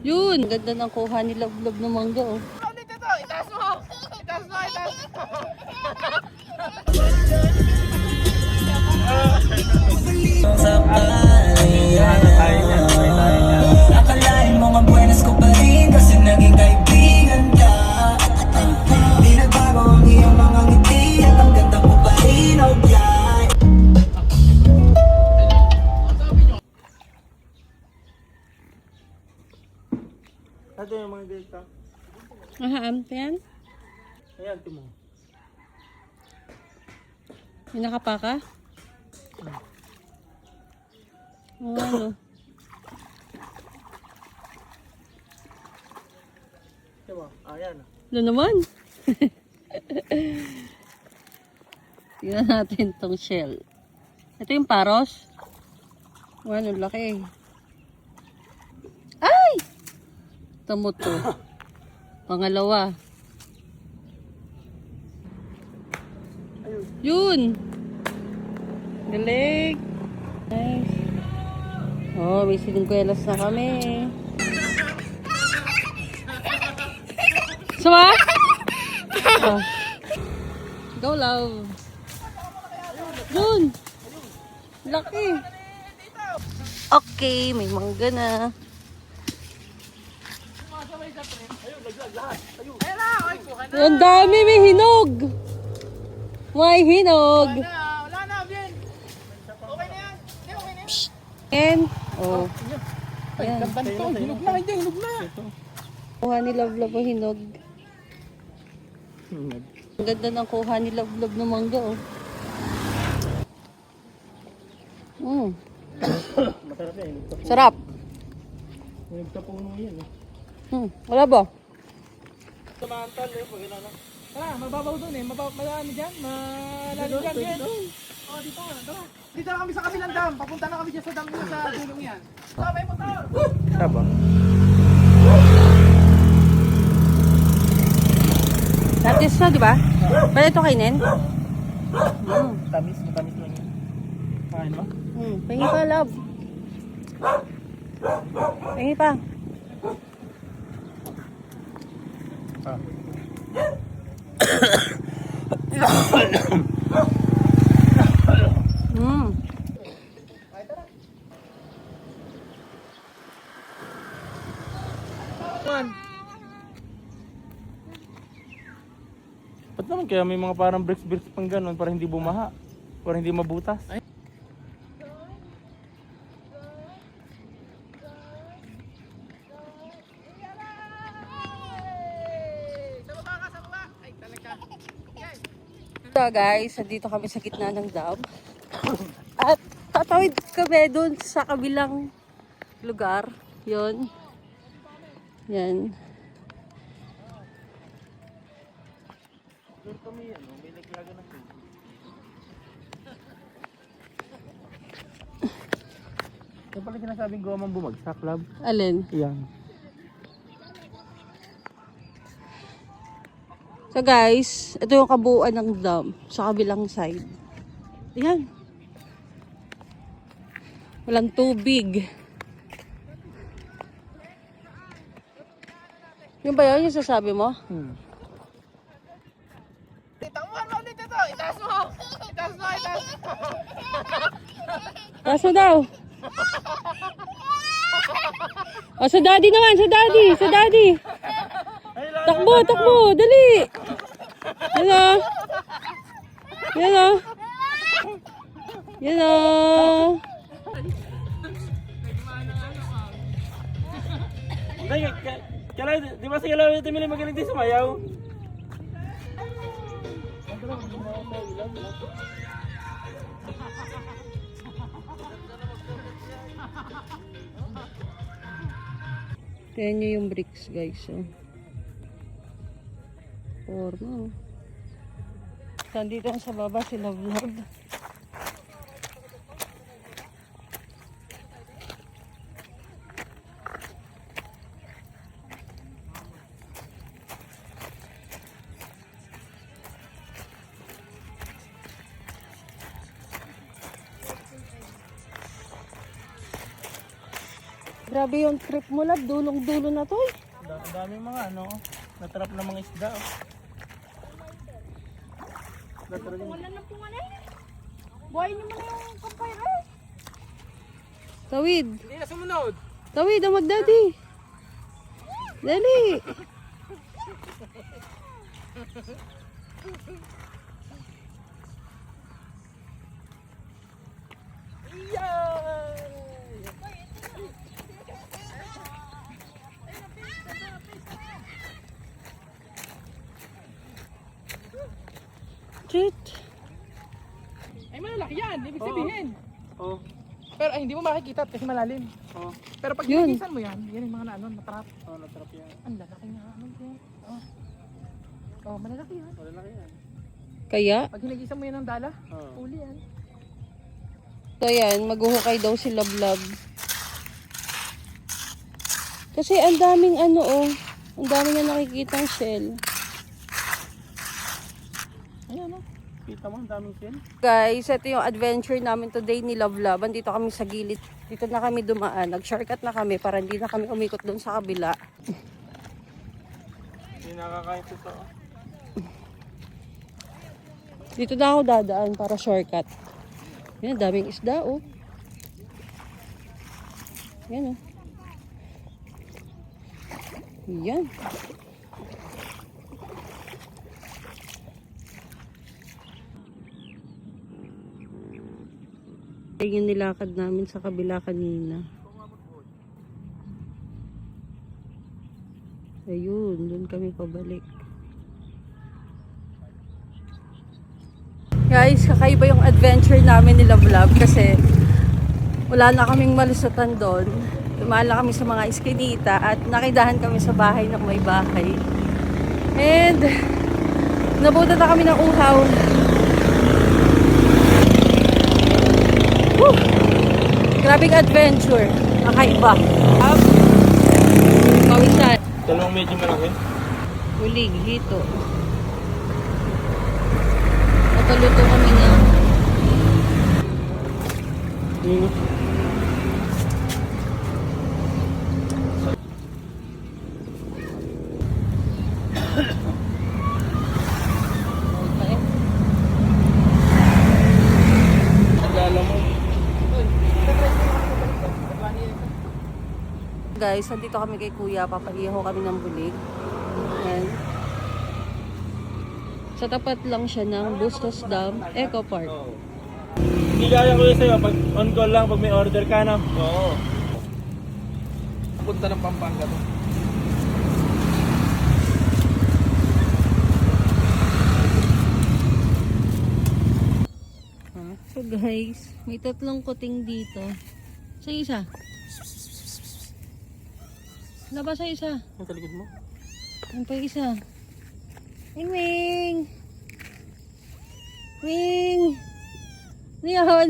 Yun, ganda ng kuha ni Love Love ng mangga oh. Dito to, itaas mo! Itaas mo, itaas mo! Akalain mo nga buenas ko pa rin kasi naging kaibigan ka. Di nagbago ang iyong mga ngiti at ang ganda mo pa rin, oh yeah. Ito yung mga dito. Ahaan, yan? Ayan, timo. May nakapaka? Oh, ano? Diba? Ayan. Ano naman? Tingnan natin tong shell. Ito yung paros. Oh, ano, laki. Ay! Tamo to. Pangalawa. Yun! Galing! Nice. Oh, may sinungkwelas na kami. Sama? Oh. Go, love. Yun! Laki! Okay, may mangga na. Ang dami, may hinog! May hinog! Wala na, Bien! Okay na yan! Hindi, okay na yan! And, oh. Ayan. Ganito, hinog na, hindi, hinog na! Kuha ni Love Love ang hinog. Ang ganda ng kuha ni Love Love ng mangga, oh. Masarap yan, hinog sa puno. Sarap. Hinog sa puno yan eh. Wala ba? Samantal eh, pag gano'n. Tara, mababaw doon eh. Madami dyan, malalim dyan. Dito. Oh, dito nga, tara. Dito na kami sa kabilang dam. Papunta na kami dyan sa dam nyo sa gulong yan. Sabay motor! Saba? Natis na, di ba? Pwede ito kainin? Tamis, matamis lang yan. Kain ba? Pahingi pa, love. Pahingi pa. Ah. Ba't naman kaya may mga parang bricks pang ganun para hindi bumaha? Para hindi mabutas? So guys, nandito kami sa gitna ng dam. At tatawid kami doon sa kabilang lugar. Yun. Yan. Doon kami yan, may naglaga ng tubig. Yan pala sinasabing gawang bumagsak, love. Alin? Yan. So guys, ito yung kabuuan ng dam sa kabilang side. Ayan. Walang tubig. Yung ba yun yung sasabi mo? Itakbuhan mo dito to! Itaas mo! Itaas mo! Itaas mo! Kaso daw. O, sa daddy naman, sa daddy, sa daddy. Takbo, takbo, dali. Yan o. Yan o. Yan o. Di ba sa kailangan ito mili magaling din sumayaw? Tignan nyo yung bricks guys. Oh. Forma. Nandito sa baba si Love Love. Grabe yung trip mo, lab. Dulong-dulo na to eh. Ang daming mga ano, natrap na mga isda. Oh. Wala na po nga na eh. Buhay niyo mo na yung campfire eh. Tawid. Hindi na sumunod. Tawid, ang magdadi. Dali. Treat. Ay malalaki yan, ibig sabihin. Oh. Pero ay, hindi mo makikita kasi malalim. Oh. Pero pag Yun. hinigisan mo yan, yan yung mga na, ano, natrap. Oh, natrap yan. Ang lalaki nga, ano yan. Oh. Oh, malalaki yan. Malalaki yan. Kaya, Pag hinigisan mo yan ng dala, Oh. uli yan. so yan, maghuhukay daw si Lablab. Kasi ang daming ano oh, ang daming na nakikitang shell. Ayan oh. Kita mo, ang daming sin. Guys, ito yung adventure namin today ni Lablab. Andito kami sa gilid. Dito na kami dumaan. Nag-shortcut na kami para hindi na kami umikot doon sa kabila. Hindi nakakain ito to. Dito na ako dadaan para shortcut. Yan, daming isda oh. Yan oh. Yan. Yan yung nilakad namin sa kabila kanina. Ayun, doon kami pabalik. Guys, kakaiba yung adventure namin ni Lablab kasi wala na kaming malusutan doon. Dumaan lang kami sa mga iskinita at nakidahan kami sa bahay ng may bahay. And nabutan na kami ng uhaw. Woo! Grabing adventure. Kakaiba. Pawisan. Dalawang medyo malaki. Huling, hito. Natuluto kami na. Ingat. Nagala mo. Guys, nandito kami kay Kuya. Papaiho kami ng bulig. Ayan. Sa tapat lang siya ng Bustos Dam Eco Park. Hindi kaya ko yun sa'yo, pag on call lang, pag may order ka na. Oo. Punta ng Pampanga to. So guys, may tatlong kuting dito. Sa isa. Laba sa isa. Ang talikod mo? Ano pa yung isa? Wing wing! Wing! Ano yun?